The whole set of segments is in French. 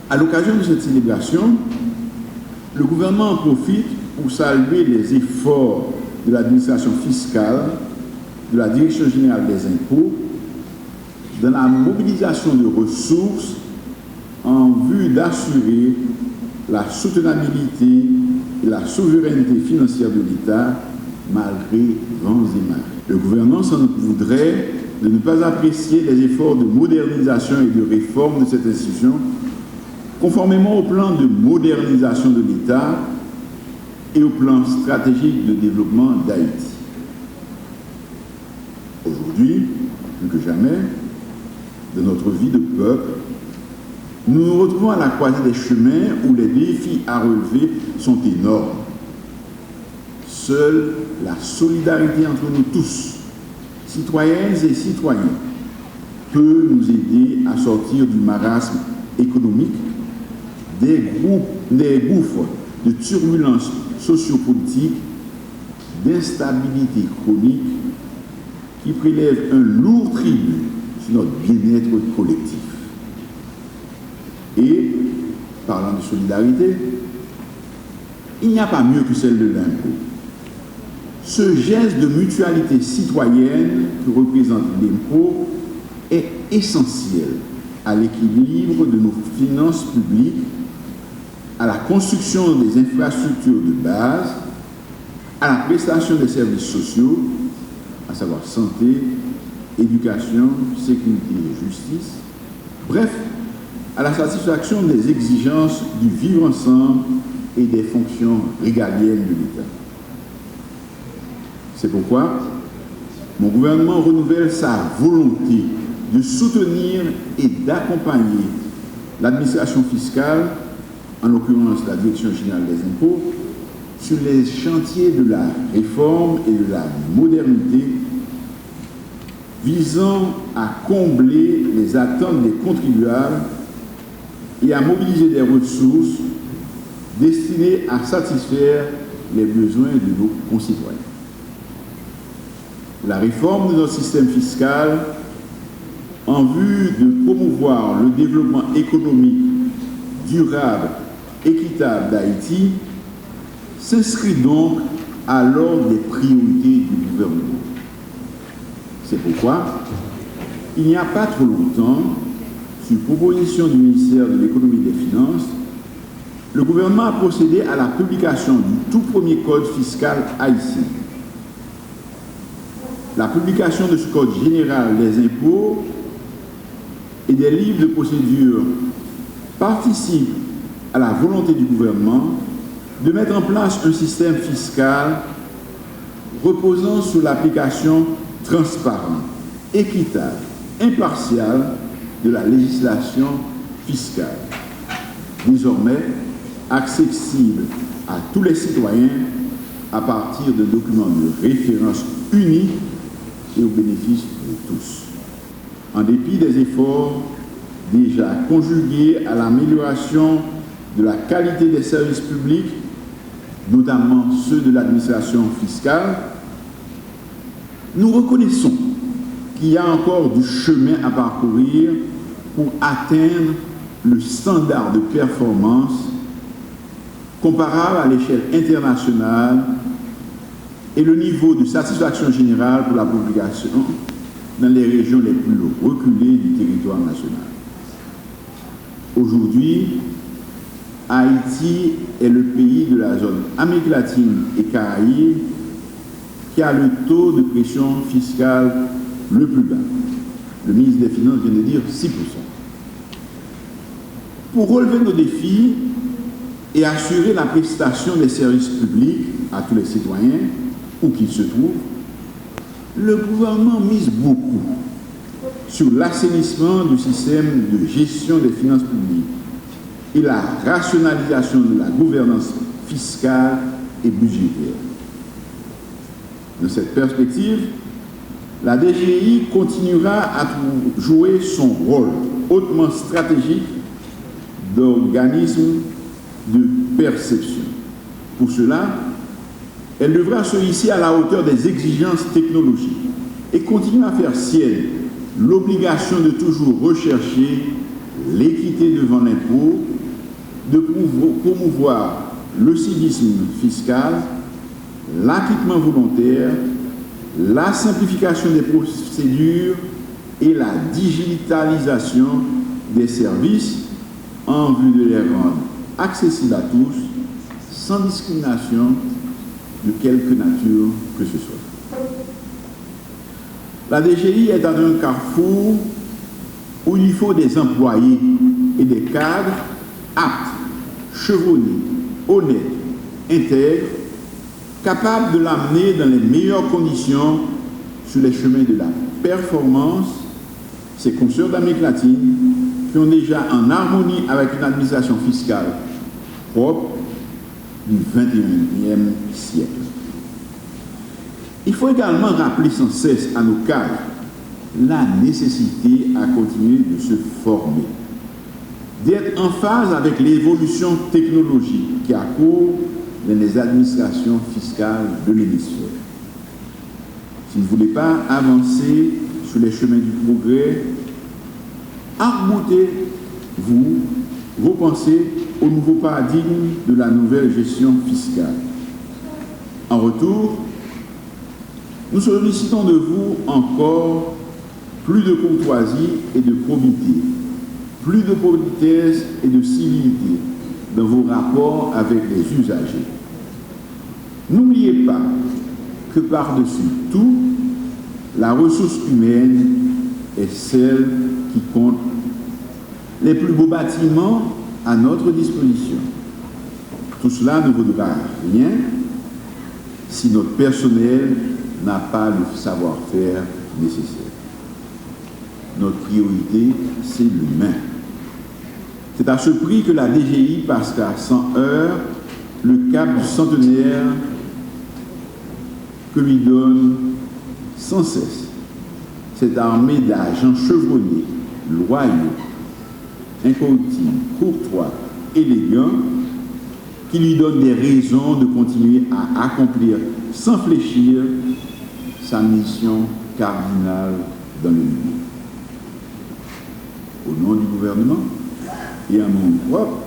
À l'occasion de cette célébration, le gouvernement en profite pour saluer les efforts de l'administration fiscale, de la Direction générale des impôts, dans la mobilisation de ressources en vue d'assurer la soutenabilité et la souveraineté financière de l'État malgré vents et marées. Le gouvernement s'en voudrait de ne pas apprécier les efforts de modernisation et de réforme de cette institution conformément au plan de modernisation de l'État et au plan stratégique de développement d'Haïti. Aujourd'hui, plus que jamais, de notre vie de peuple, nous nous retrouvons à la croisée des chemins où les défis à relever sont énormes. Seule la solidarité entre nous tous, citoyennes et citoyens, peut nous aider à sortir du marasme économique, des gouffres de turbulences sociopolitiques, d'instabilité chronique qui prélèvent un lourd tribut sur notre bien-être collectif. Et, parlant de solidarité, il n'y a pas mieux que celle de l'impôt. Ce geste de mutualité citoyenne que représente l'impôt est essentiel à l'équilibre de nos finances publiques, à la construction des infrastructures de base, à la prestation des services sociaux, à savoir santé, éducation, sécurité et justice, bref, à la satisfaction des exigences du vivre ensemble et des fonctions régaliennes de l'État. C'est pourquoi mon gouvernement renouvelle sa volonté de soutenir et d'accompagner l'administration fiscale, en l'occurrence la Direction générale des impôts, sur les chantiers de la réforme et de la modernité visant à combler les attentes des contribuables et à mobiliser des ressources destinées à satisfaire les besoins de nos concitoyens. La réforme de notre système fiscal en vue de promouvoir le développement économique durable, équitable d'Haïti s'inscrit donc à l'ordre des priorités du gouvernement. C'est pourquoi, il n'y a pas trop longtemps, sur proposition du ministère de l'Économie et des Finances, le gouvernement a procédé à la publication du tout premier code fiscal haïtien. La publication de ce code général des impôts et des livres de procédure participe à la volonté du gouvernement de mettre en place un système fiscal reposant sur l'application transparente, équitable, impartiale de la législation fiscale, désormais accessible à tous les citoyens à partir de documents de référence uniques et au bénéfice de tous. En dépit des efforts déjà conjugués à l'amélioration de la qualité des services publics, notamment ceux de l'administration fiscale, nous reconnaissons qu'il y a encore du chemin à parcourir pour atteindre le standard de performance comparable à l'échelle internationale et le niveau de satisfaction générale pour la population dans les régions les plus reculées du territoire national. Aujourd'hui, Haïti est le pays de la zone Amérique latine et Caraïbes qui a le taux de pression fiscale le plus bas. Le ministre des Finances vient de dire 6%. Pour relever nos défis et assurer la prestation des services publics à tous les citoyens, où qu'ils se trouvent, le gouvernement mise beaucoup sur l'assainissement du système de gestion des finances publiques et la rationalisation de la gouvernance fiscale et budgétaire. Dans cette perspective, la DGI continuera à jouer son rôle hautement stratégique d'organisme de perception. Pour cela, elle devra se hisser à la hauteur des exigences technologiques et continuer à faire sienne l'obligation de toujours rechercher l'équité devant l'impôt, de promouvoir le civisme fiscal, l'acquittement volontaire, la simplification des procédures et la digitalisation des services en vue de les rendre accessibles à tous, sans discrimination de quelque nature que ce soit. La DGI est dans un carrefour où il faut des employés et des cadres aptes, chevronnés, honnêtes, intègres, capables de l'amener dans les meilleures conditions sur les chemins de la performance, ces consoeurs d'Amérique latine qui ont déjà en harmonie avec une administration fiscale propre du XXIe siècle. Il faut également rappeler sans cesse à nos cadres la nécessité à continuer de se former, d'être en phase avec l'évolution technologique qui accourt dans les administrations fiscales de l'hémisphère. Si vous ne voulez pas avancer sur les chemins du progrès, arboutez-vous, repensez au nouveau paradigme de la nouvelle gestion fiscale. En retour, nous sollicitons de vous encore plus de courtoisie et de probité, plus de politesse et de civilité dans vos rapports avec les usagers. N'oubliez pas que par-dessus tout, la ressource humaine est celle qui compte. Les plus beaux bâtiments à notre disposition. Tout cela ne vaudra rien si notre personnel n'a pas le savoir-faire nécessaire. Notre priorité, c'est l'humain. C'est à ce prix que la DGI passera sans heurts le cap du centenaire que lui donne sans cesse cette armée d'agents chevronnés, loyaux, incorruptibles, courtois, élégants, qui lui donne des raisons de continuer à accomplir sans fléchir sa mission cardinale dans le milieu. Au nom du gouvernement et en nom propre,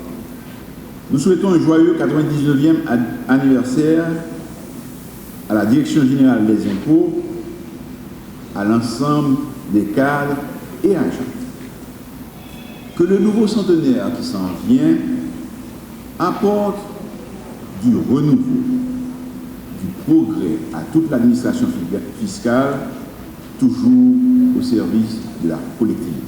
nous souhaitons un joyeux 99e anniversaire à la Direction générale des impôts, à l'ensemble des cadres et agents. Que le nouveau centenaire qui s'en vient apporte du renouveau, du progrès à toute l'administration fiscale, toujours au service de la collectivité.